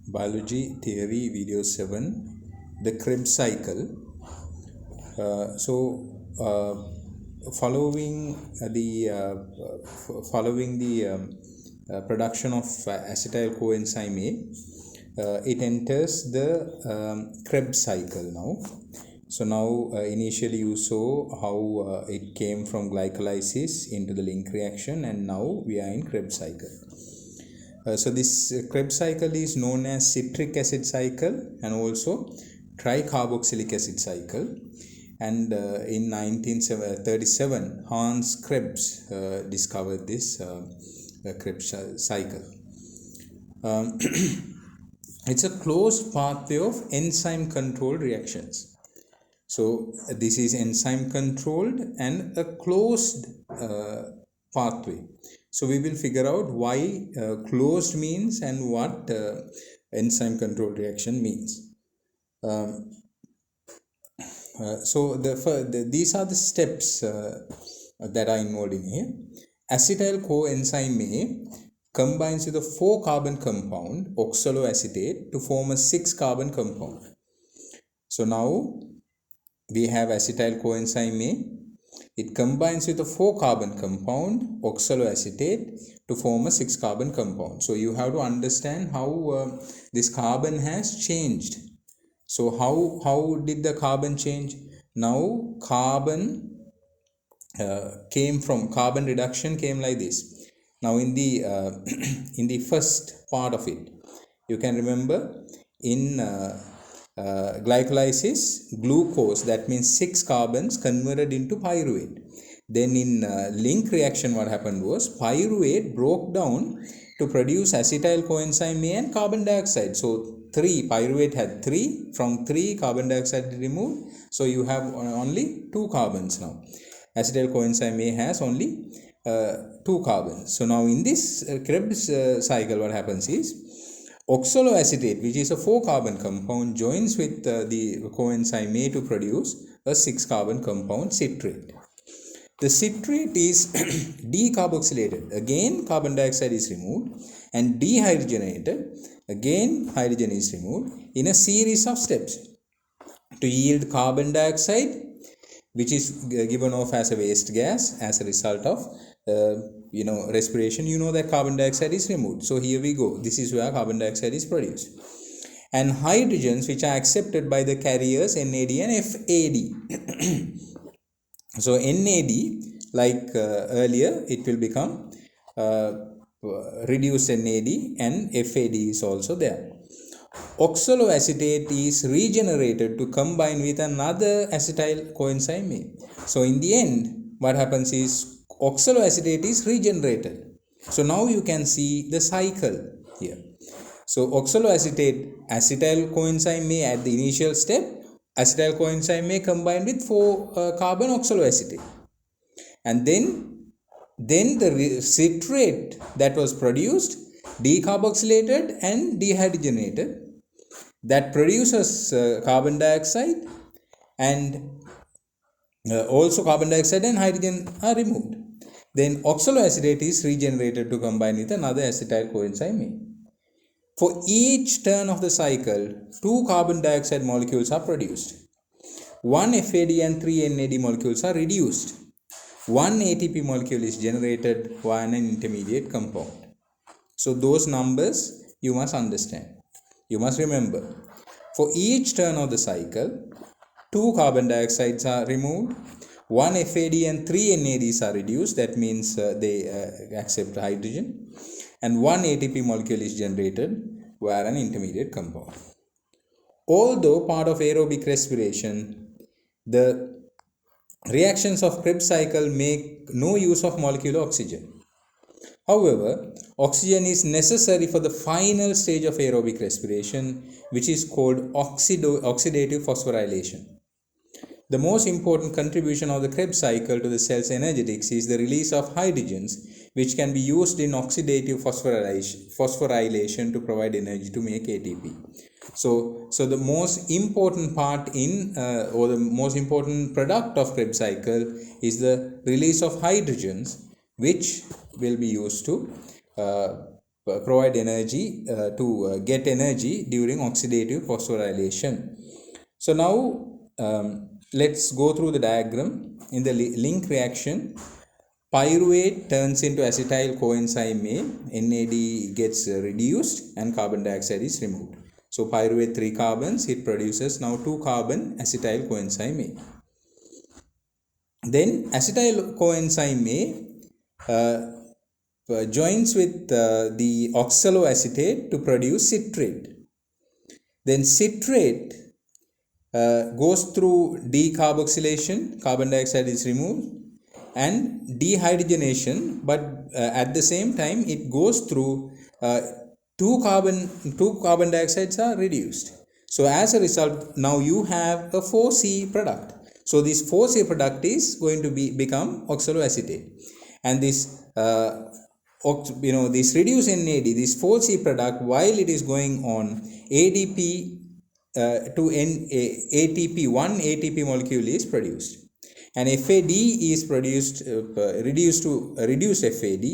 Biology Theory Video 7, the Krebs cycle. Following the production of acetyl coenzyme A, it enters the Krebs cycle now. So now initially you saw how it came from glycolysis into the link reaction, and now we are in Krebs cycle. So this Krebs cycle is known as citric acid cycle and also tricarboxylic acid cycle. And in 1937, Hans Krebs discovered this Krebs cycle. It's a closed pathway of enzyme controlled reactions. So this is enzyme controlled and a closed pathway. So we will figure out why closed means and what enzyme controlled reaction means. These are the steps that are involved in here. Acetyl coenzyme A combines with a 4-carbon compound, oxaloacetate, to form a 6-carbon compound. So now we have acetyl coenzyme A. It combines with a 4-carbon compound, oxaloacetate, to form a 6-carbon compound. So you have to understand how this carbon has changed. So how did the carbon change? Now carbon carbon reduction came like this. Now in the in the first part of it, you can remember in glycolysis, glucose, that means 6 carbons, converted into pyruvate. Then in link reaction, what happened was pyruvate broke down to produce acetyl coenzyme A and carbon dioxide. So pyruvate had 3, from 3 carbon dioxide removed, so you have only 2 carbons now. Acetyl coenzyme A has only 2 carbons. So now in this Krebs cycle, what happens is oxaloacetate, which is a 4-carbon compound, joins with the coenzyme A to produce a 6-carbon compound, citrate. The citrate is decarboxylated. Again, carbon dioxide is removed, and dehydrogenated. Again, hydrogen is removed in a series of steps to yield carbon dioxide, which is given off as a waste gas as a result of respiration. You know that carbon dioxide is removed. So here we go. This is where carbon dioxide is produced. And hydrogens, which are accepted by the carriers NAD and FAD. So NAD, like earlier, it will become reduced NAD, and FAD is also there. Oxaloacetate is regenerated to combine with another acetyl coenzyme A. So in the end, what happens is oxaloacetate is regenerated. So now you can see the cycle here. So oxaloacetate, acetyl coenzyme A at the initial step, acetyl coenzyme A combined with 4-carbon oxaloacetate. And then the citrate that was produced, decarboxylated and dehydrogenated, that produces carbon dioxide, and also carbon dioxide and hydrogen are removed. Then oxaloacetate is regenerated to combine with another acetyl coenzyme A. For each turn of the cycle, 2 carbon dioxide molecules are produced. 1 FAD and 3 NAD molecules are reduced. 1 ATP molecule is generated via an intermediate compound. So those numbers you must understand. You must remember. For each turn of the cycle, 2 carbon dioxides are removed. 1 FAD and 3 NADs are reduced. That means they accept hydrogen. And 1 ATP molecule is generated via an intermediate compound. Although part of aerobic respiration, the reactions of Krebs cycle make no use of molecular oxygen. However, oxygen is necessary for the final stage of aerobic respiration, which is called oxidative phosphorylation. The most important contribution of the Krebs cycle to the cell's energetics is the release of hydrogens, which can be used in oxidative phosphorylation to provide energy to make ATP. So the most important part or the most important product of Krebs cycle is the release of hydrogens, which will be used to provide energy to get energy during oxidative phosphorylation. So now let's go through the diagram. In the link reaction, pyruvate turns into acetyl coenzyme A, NAD gets reduced and carbon dioxide is removed. So pyruvate 3 carbons, it produces now 2 carbon acetyl coenzyme A. Then acetyl coenzyme A joins with the oxaloacetate to produce citrate. Then citrate goes through decarboxylation, carbon dioxide is removed, and dehydrogenation, but at the same time it goes through two carbon dioxides are reduced. So as a result, now you have a 4C product. So this 4C product is going to become oxaloacetate, and this this reduced NAD, this 4C product, while it is going on ADP to ATP, one ATP molecule is produced, and FAD is produced, reduced to reduced FAD,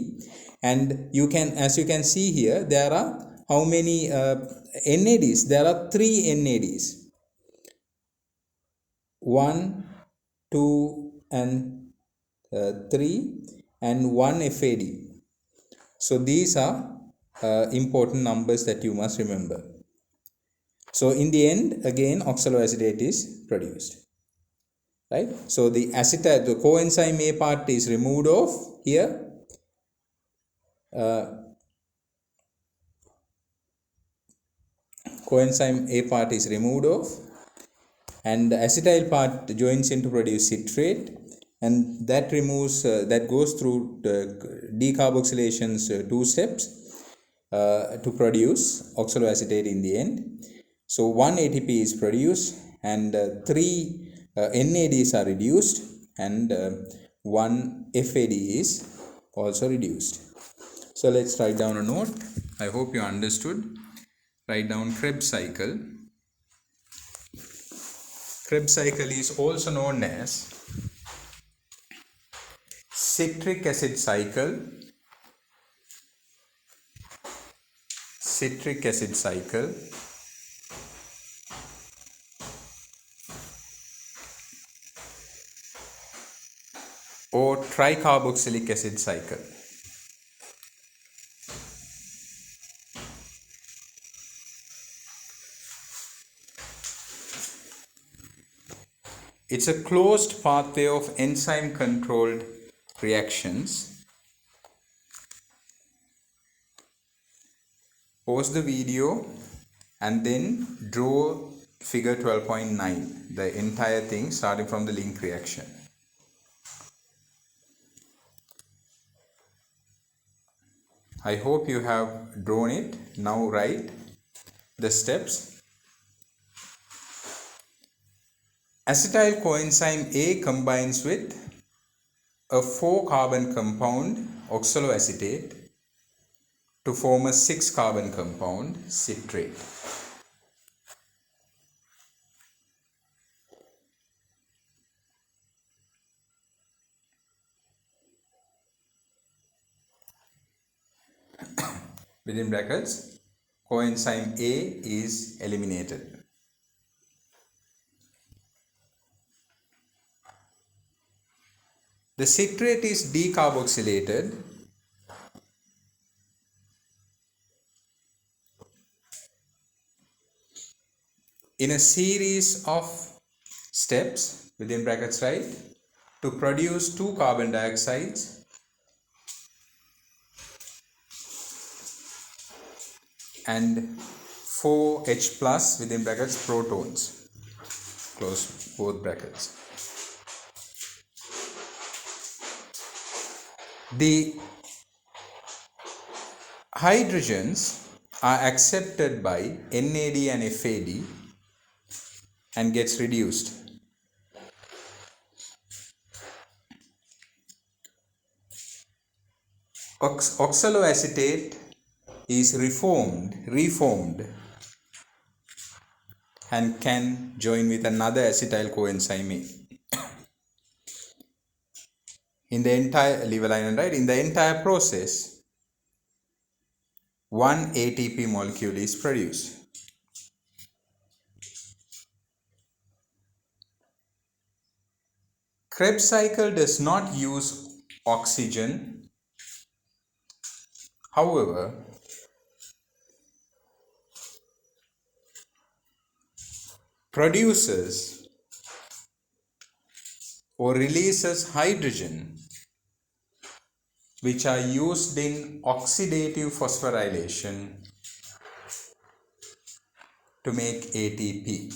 and you can, as you can see here, there are how many NADs? There are 3 NADs, 1, 2 and 3, and 1 FAD. So these are important numbers that you must remember. So in the end, again, oxaloacetate is produced, right? So the coenzyme A part is removed off here. Coenzyme A part is removed off, and the acetyl part joins in to produce citrate, and that removes that goes through the decarboxylation's 2 steps to produce oxaloacetate in the end. So 1 ATP is produced, and 3 NADs are reduced, and 1 FAD is also reduced. So let's write down a note. I hope you understood. Write down Krebs cycle. Krebs cycle is also known as citric acid cycle, citric acid cycle, or tricarboxylic acid cycle. It's a closed pathway of enzyme controlled reactions. Pause the video and then draw figure 12.9, the entire thing starting from the link reaction. I hope you have drawn it. Now write the steps. Acetyl coenzyme A combines with a 4-carbon compound, oxaloacetate, to form a 6-carbon compound, citrate. Within brackets, coenzyme A is eliminated. The citrate is decarboxylated in a series of steps, within brackets, right, to produce 2 carbon dioxides and 4 H plus, within brackets, protons, close both brackets. The hydrogens are accepted by NAD and FAD and gets reduced. Oxaloacetate is reformed and can join with another acetyl coenzyme A. In the entire, leave a line and write, in the entire process, one ATP molecule is produced. Krebs cycle does not use oxygen. However, produces or releases hydrogen, which are used in oxidative phosphorylation to make ATP.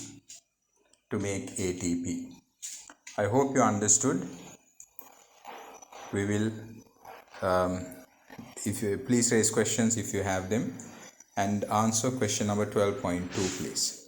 I hope you understood. We will, if you please raise questions if you have them, and answer question number 12.2, please.